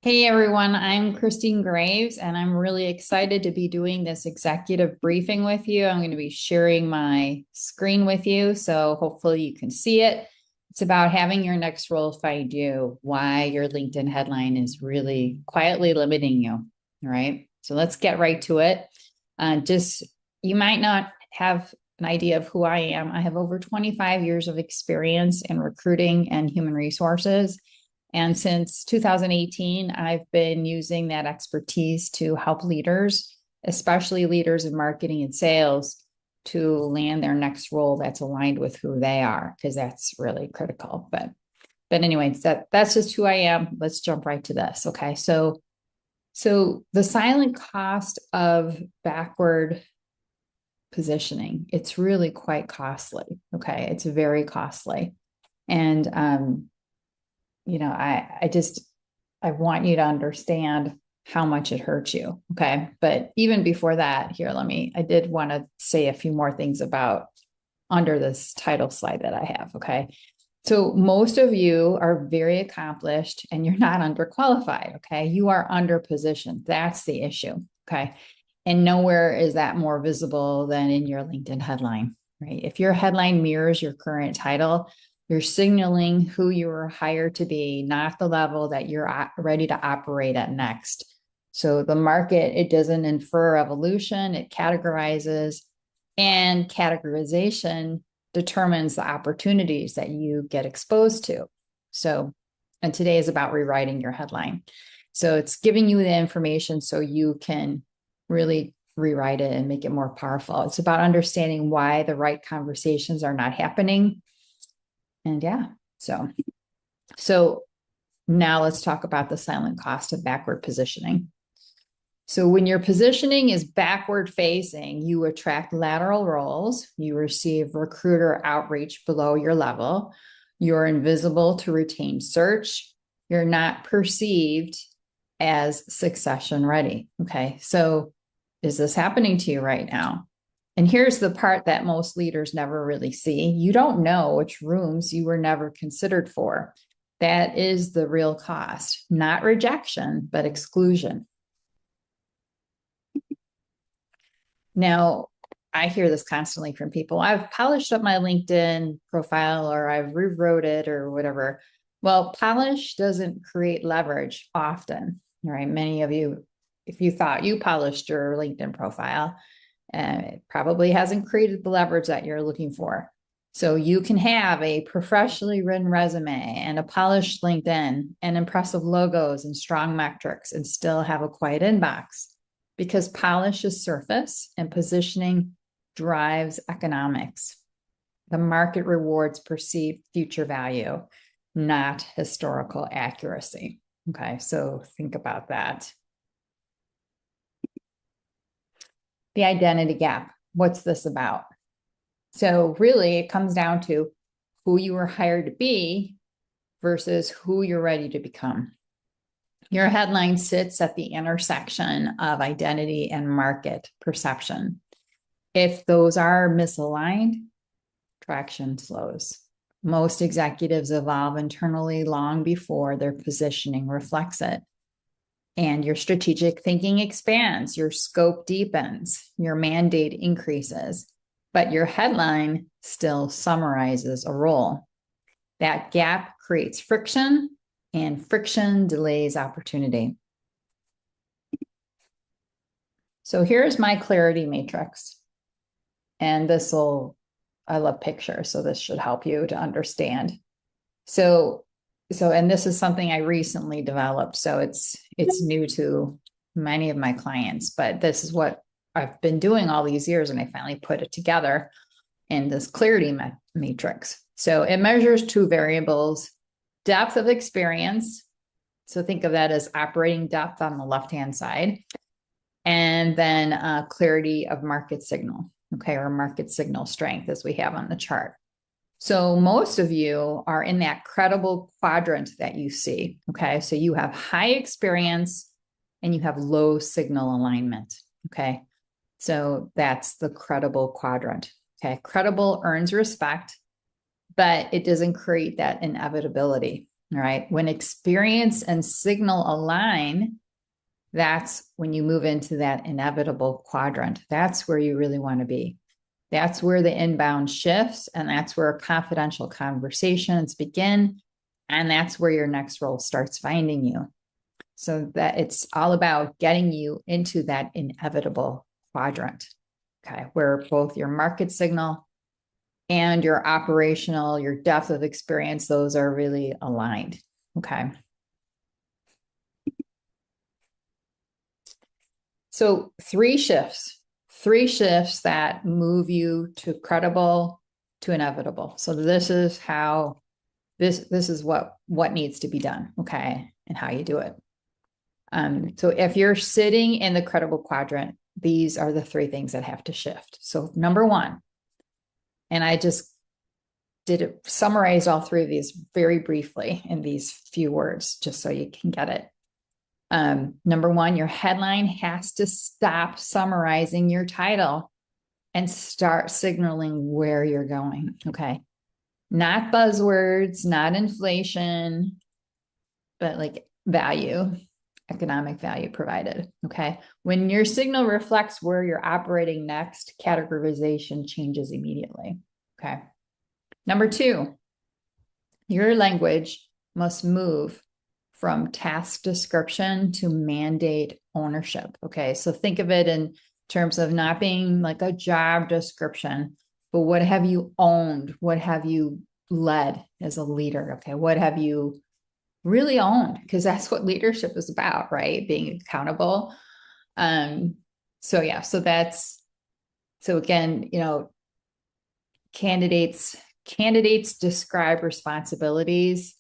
Hey everyone, I'm Christine Graves, and I'm really excited to be doing this executive briefing with you. I'm going to be sharing my screen with you, so hopefully you can see it. It's about having your next role find you, why your LinkedIn headline is really quietly limiting you. All right, so let's get right to it. You might not have an idea of who I am. I have over 25 years of experience in recruiting and human resources. And since 2018, I've been using that expertise to help leaders, especially leaders in marketing and sales, to land their next role that's aligned with who they are, because that's really critical. But anyways, that's just who I am. Let's jump right to this. Okay. So the silent cost of backward positioning, it's really quite costly. Okay. It's very costly. And I want you to understand how much it hurts you. Okay. But even before that, I did want to say a few more things about under this title slide that I have. Okay. So most of you are very accomplished and you're not underqualified. Okay. You are underpositioned. That's the issue. Okay. And nowhere is that more visible than in your LinkedIn headline, right? If your headline mirrors your current title, you're signaling who you were hired to be, not the level that you're ready to operate at next. So the market, it doesn't infer evolution, it categorizes, and categorization determines the opportunities that you get exposed to. And today is about rewriting your headline. So it's giving you the information so you can really rewrite it and make it more powerful. It's about understanding why the right conversations are not happening. And yeah, so now let's talk about the silent cost of backward positioning. So when your positioning is backward facing, you attract lateral roles, you receive recruiter outreach below your level, you're invisible to retained search, you're not perceived as succession ready. Okay, so is this happening to you right now? And here's the part that most leaders never really see. You don't know which rooms you were never considered for. That is the real cost, not rejection, but exclusion. Now, I hear this constantly from people. I've polished up my LinkedIn profile or I've rewrote it or whatever. Well, polish doesn't create leverage often, right? Many of you, if you thought you polished your LinkedIn profile, it probably hasn't created the leverage that you're looking for. So you can have a professionally written resume and a polished LinkedIn and impressive logos and strong metrics and still have a quiet inbox because polish is surface and positioning drives economics. The market rewards perceived future value, not historical accuracy. Okay, so think about that. The identity gap. What's this about? So really it comes down to who you were hired to be versus who you're ready to become. Your headline sits at the intersection of identity and market perception. If those are misaligned, traction slows. Most executives evolve internally long before their positioning reflects it. And your strategic thinking expands, your scope deepens, your mandate increases, but your headline still summarizes a role. That gap creates friction, and friction delays opportunity. So here's my clarity matrix. And I love pictures, so this should help you to understand. And this is something I recently developed, so it's new to many of my clients, but this is what I've been doing all these years, and I finally put it together in this clarity matrix. So it measures two variables: depth of experience. So think of that as operating depth on the left-hand side, and then clarity of market signal, okay, or market signal strength as we have on the chart. So most of you are in that credible quadrant that you see, okay? So you have high experience and you have low signal alignment, okay? So that's the credible quadrant, okay? Credible earns respect, but it doesn't create that inevitability, All right. When experience and signal align, that's when you move into that inevitable quadrant. That's where you really want to be. That's where the inbound shifts, and that's where confidential conversations begin. And that's where your next role starts finding you. So that it's all about getting you into that inevitable quadrant, okay, where both your market signal and your operational, your depth of experience, those are really aligned, okay? So three shifts that move you to credible to inevitable. So this is how, this is what needs to be done, okay, and how you do it. So if you're sitting in the credible quadrant, these are the three things that have to shift. So number one, and I just summarize all three of these very briefly in these few words, just so you can get it. Number one, your headline has to stop summarizing your title and start signaling where you're going. Okay. Not buzzwords, not inflation, but like value, economic value provided. Okay. When your signal reflects where you're operating next, categorization changes immediately. Okay. Number two, your language must move from task description to mandate ownership. Okay. So think of it in terms of not being like a job description, but what have you owned? What have you led as a leader? Okay. What have you really owned? Because that's what leadership is about, right? Being accountable. So yeah, so again, candidates describe responsibilities,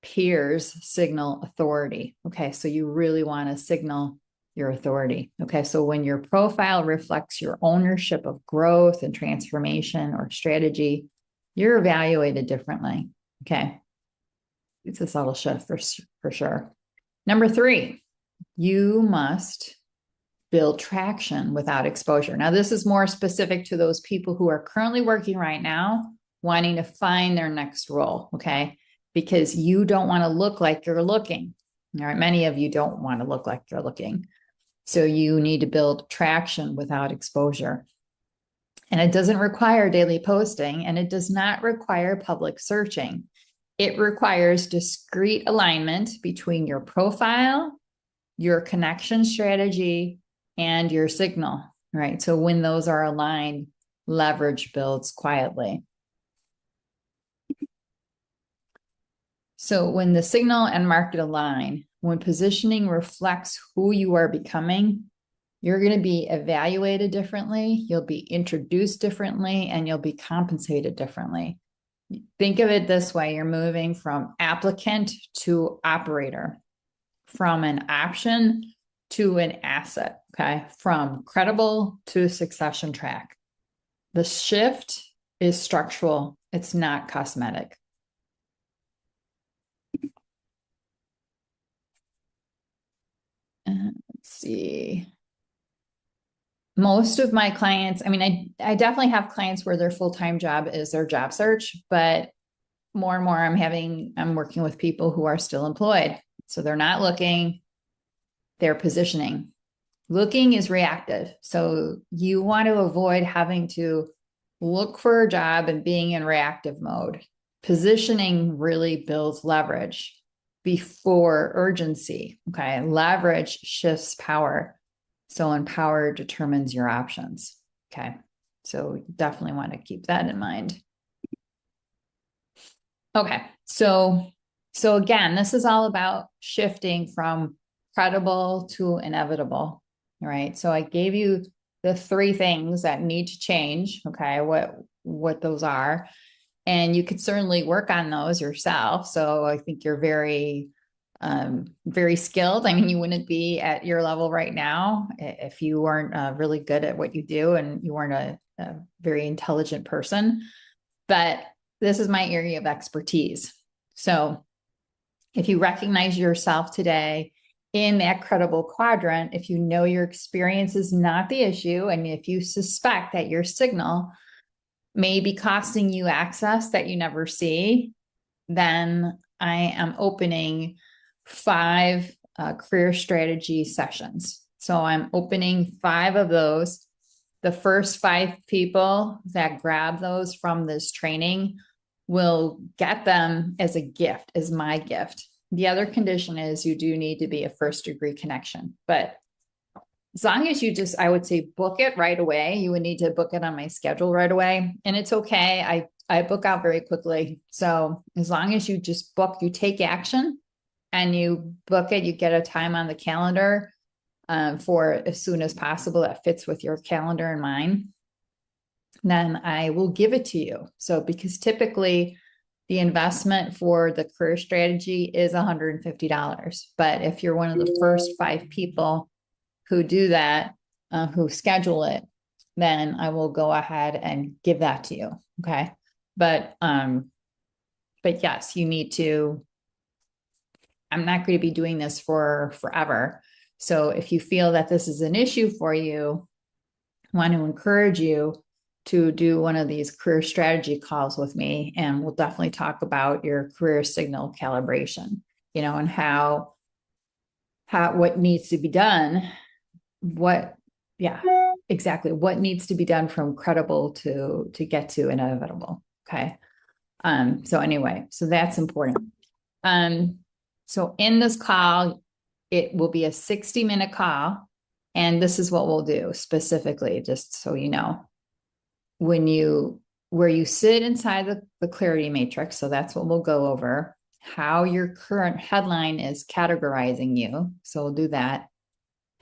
peers signal authority. Okay, so you really want to signal your authority. Okay, so when your profile reflects your ownership of growth and transformation or strategy, you're evaluated differently. Okay, it's a subtle shift for sure. Number three, you must build traction without exposure. Now, this is more specific to those people who are currently working right now, wanting to find their next role, okay? Because you don't want to look like you're looking. All right, many of you don't want to look like you're looking. So you need to build traction without exposure. And it doesn't require daily posting, and it does not require public searching. It requires discrete alignment between your profile, your connection strategy, and your signal, right? So when those are aligned, leverage builds quietly. So when the signal and market align, when positioning reflects who you are becoming, you're going to be evaluated differently, you'll be introduced differently, and you'll be compensated differently. Think of it this way: you're moving from applicant to operator, from an option to an asset, okay? From credible to succession track. The shift is structural, it's not cosmetic. Let's see. Most of my clients, I mean, I definitely have clients where their full-time job is their job search, but more and more I'm working with people who are still employed. So they're not looking, they're positioning. Looking is reactive. So you want to avoid having to look for a job and being in reactive mode. Positioning really builds leverage before urgency. Okay. Leverage shifts power. So empower determines your options. Okay. So definitely want to keep that in mind. Okay. So again, this is all about shifting from credible to inevitable. All right. So I gave you the three things that need to change. Okay. What those are. And you could certainly work on those yourself. So I think you're very, very skilled. I mean, you wouldn't be at your level right now if you weren't really good at what you do and you weren't a very intelligent person. But this is my area of expertise. So if you recognize yourself today in that credible quadrant, if you know your experience is not the issue, and if you suspect that your signal may be costing you access that you never see, then I am opening 5 career strategy sessions. So I'm opening 5 of those. The first 5 people that grab those from this training will get them as a gift, as my gift. The other condition is you do need to be a first degree connection, but as long as you just, I would say, book it right away. You would need to book it on my schedule right away. And it's okay. I book out very quickly. So as long as you just book, you take action and you book it, you get a time on the calendar for as soon as possible that fits with your calendar and mine, then I will give it to you. So because typically the investment for the career strategy is $150. But if you're one of the first 5 people who do that, who schedule it, then I will go ahead and give that to you. Okay. But yes, you need to, I'm not going to be doing this for forever. So if you feel that this is an issue for you, I want to encourage you to do one of these career strategy calls with me. And we'll definitely talk about your career signal calibration, and how what needs to be done, exactly what needs to be done from credible to get to inevitable. Okay. So anyway, so that's important. So in this call, it will be a 60-minute call. And this is what we'll do specifically, just so you know, where you sit inside the clarity matrix. So that's what we'll go over, how your current headline is categorizing you. So we'll do that.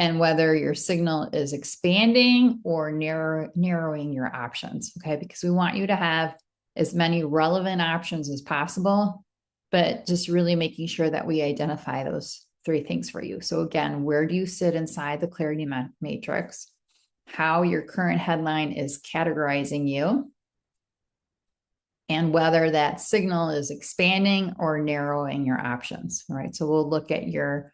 And whether your signal is expanding or narrowing your options. Okay. Because we want you to have as many relevant options as possible, but just really making sure that we identify those 3 things for you. So again, where do you sit inside the clarity matrix? How your current headline is categorizing you, and whether that signal is expanding or narrowing your options. All right. So we'll look at your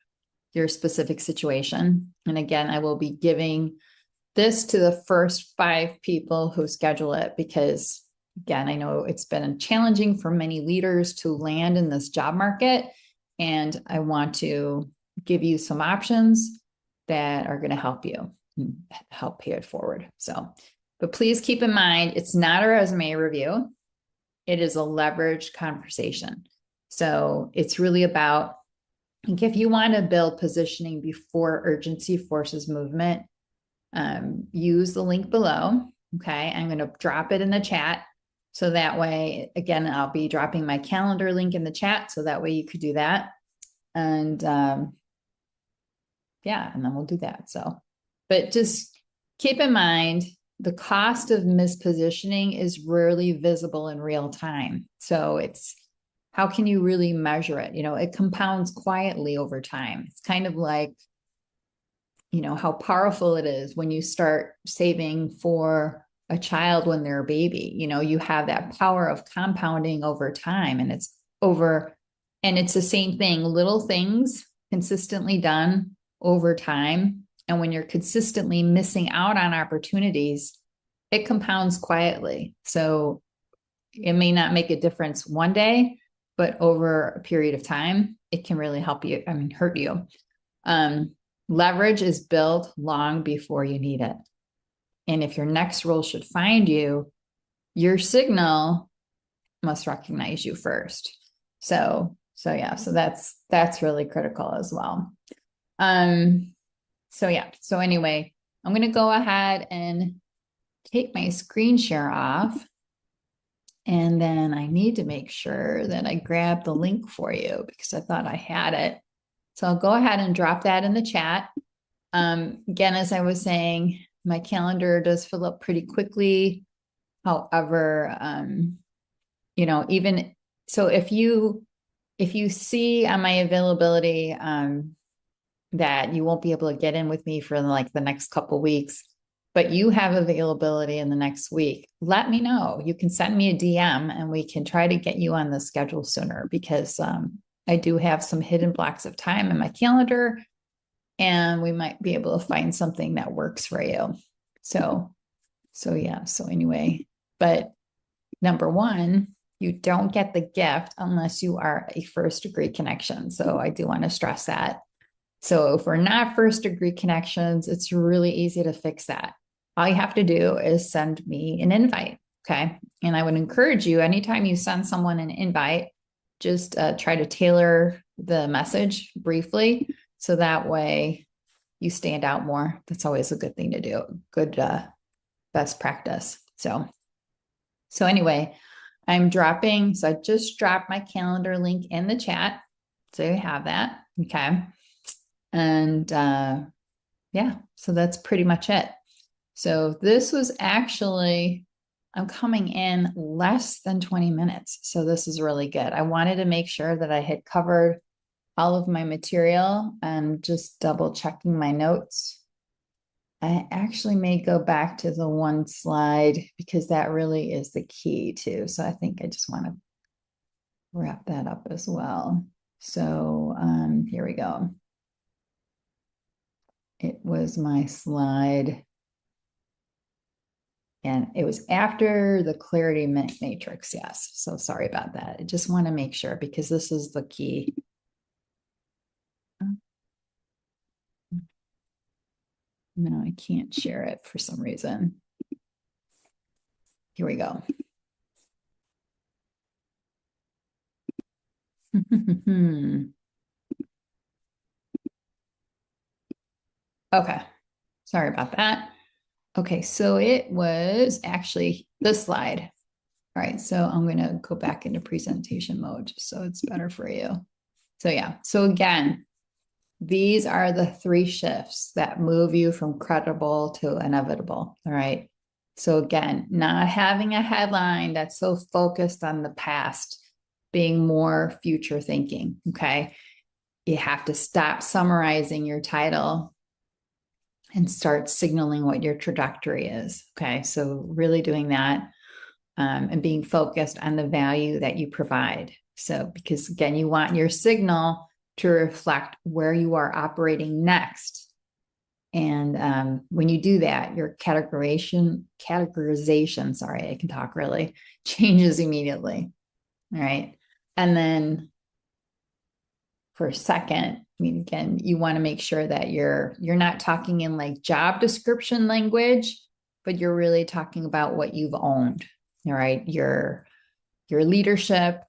specific situation. And again, I will be giving this to the first 5 people who schedule it, because again, I know it's been challenging for many leaders to land in this job market. And I want to give you some options that are going to help you help pay it forward. So, but please keep in mind, it's not a resume review. It is a leveraged conversation. So it's really about, if you want to build positioning before urgency forces movement, use the link below. Okay. I'm going to drop it in the chat. So that way, again, I'll be dropping my calendar link in the chat. So that way you could do that. And and then we'll do that. So, but just keep in mind, the cost of mispositioning is rarely visible in real time. So it's, how can you really measure it? It compounds quietly over time. It's kind of like, how powerful it is when you start saving for a child when they're a baby. You have that power of compounding over time, and it's the same thing, little things consistently done over time. And when you're consistently missing out on opportunities, it compounds quietly. So it may not make a difference one day, but over a period of time, it can really hurt you. Leverage is built long before you need it. And if your next role should find you, your signal must recognize you first. So that's really critical as well. So anyway, I'm going to go ahead and take my screen share off. And then I need to make sure that I grab the link for you, because I thought I had it. So I'll go ahead and drop that in the chat. Again, as I was saying, my calendar does fill up pretty quickly. However, even so, if you see on my availability that you won't be able to get in with me for like the next couple weeks, but you have availability in the next week, let me know. You can send me a DM and we can try to get you on the schedule sooner, because I do have some hidden blocks of time in my calendar, and we might be able to find something that works for you. So anyway, but number one, You don't get the gift unless you are a first degree connection. So I do want to stress that. So if we're not first degree connections, it's really easy to fix that. All you have to do is send me an invite. Okay. And I would encourage you, anytime you send someone an invite, just try to tailor the message briefly. So that way you stand out more. That's always a good thing to do. Good best practice. So anyway, so I just dropped my calendar link in the chat. So you have that. Okay. And yeah, so that's pretty much it. So this was actually, I'm coming in less than 20 minutes. So this is really good. I wanted to make sure that I had covered all of my material and just double checking my notes. I actually may go back to the one slide because that really is the key too. So I think I just want to wrap that up as well. So here we go. It was my slide. And it was after the clarity matrix. Yes. So sorry about that. I just want to make sure because this is the key. No, I can't share it for some reason. Here we go. Okay. Sorry about that. Okay. So it was actually this slide. All right. So I'm going to go back into presentation mode just so it's better for you. So yeah. So again, these are the 3 shifts that move you from credible to inevitable. All right. So again, not having a headline that's so focused on the past, being more future thinking. Okay. You have to stop summarizing your title and start signaling what your trajectory is. Okay. So really doing that and being focused on the value that you provide. So, because again, you want your signal to reflect where you are operating next. And when you do that, your categorization, sorry, I can talk really, changes immediately. All right. And then for a second, I mean, again, you want to make sure that you're not talking in like job description language, but you're really talking about what you've owned. All right. Your leadership,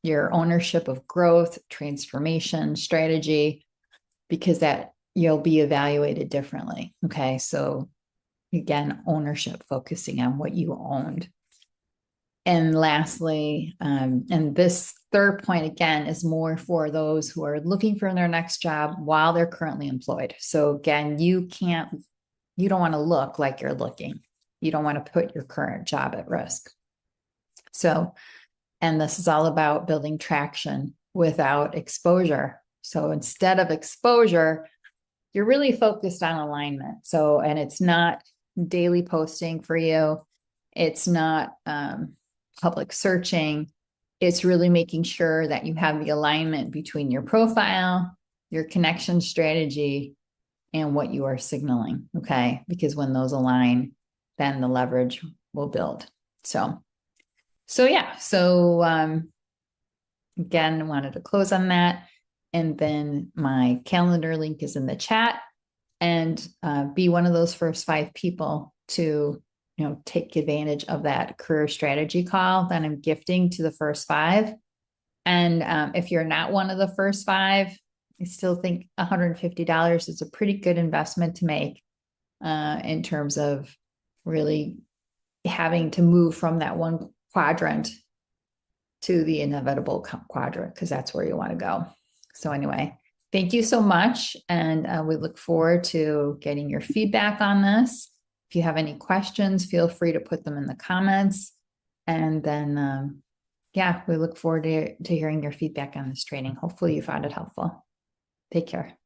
your ownership of growth, transformation, strategy, because that you'll be evaluated differently. Okay. So again, ownership, focusing on what you owned. And lastly, and this third point again is more for those who are looking for their next job while they're currently employed. So again, you don't want to look like you're looking. You don't want to put your current job at risk. So, and this is all about building traction without exposure. So instead of exposure, you're really focused on alignment. So, and it's not daily posting for you. It's not public searching. It's really making sure that you have the alignment between your profile, your connection strategy, and what you are signaling. Okay. Because when those align, then the leverage will build. So yeah. So again, wanted to close on that. And then my calendar link is in the chat. And be one of those first 5 people to take advantage of that career strategy call that I'm gifting to the first 5. And if you're not one of the first 5, I still think $150 is a pretty good investment to make in terms of really having to move from that one quadrant to the inevitable quadrant, because that's where you want to go. So anyway, thank you so much. And we look forward to getting your feedback on this. If you have any questions, feel free to put them in the comments. And then, yeah, we look forward to hearing your feedback on this training. Hopefully you found it helpful. Take care.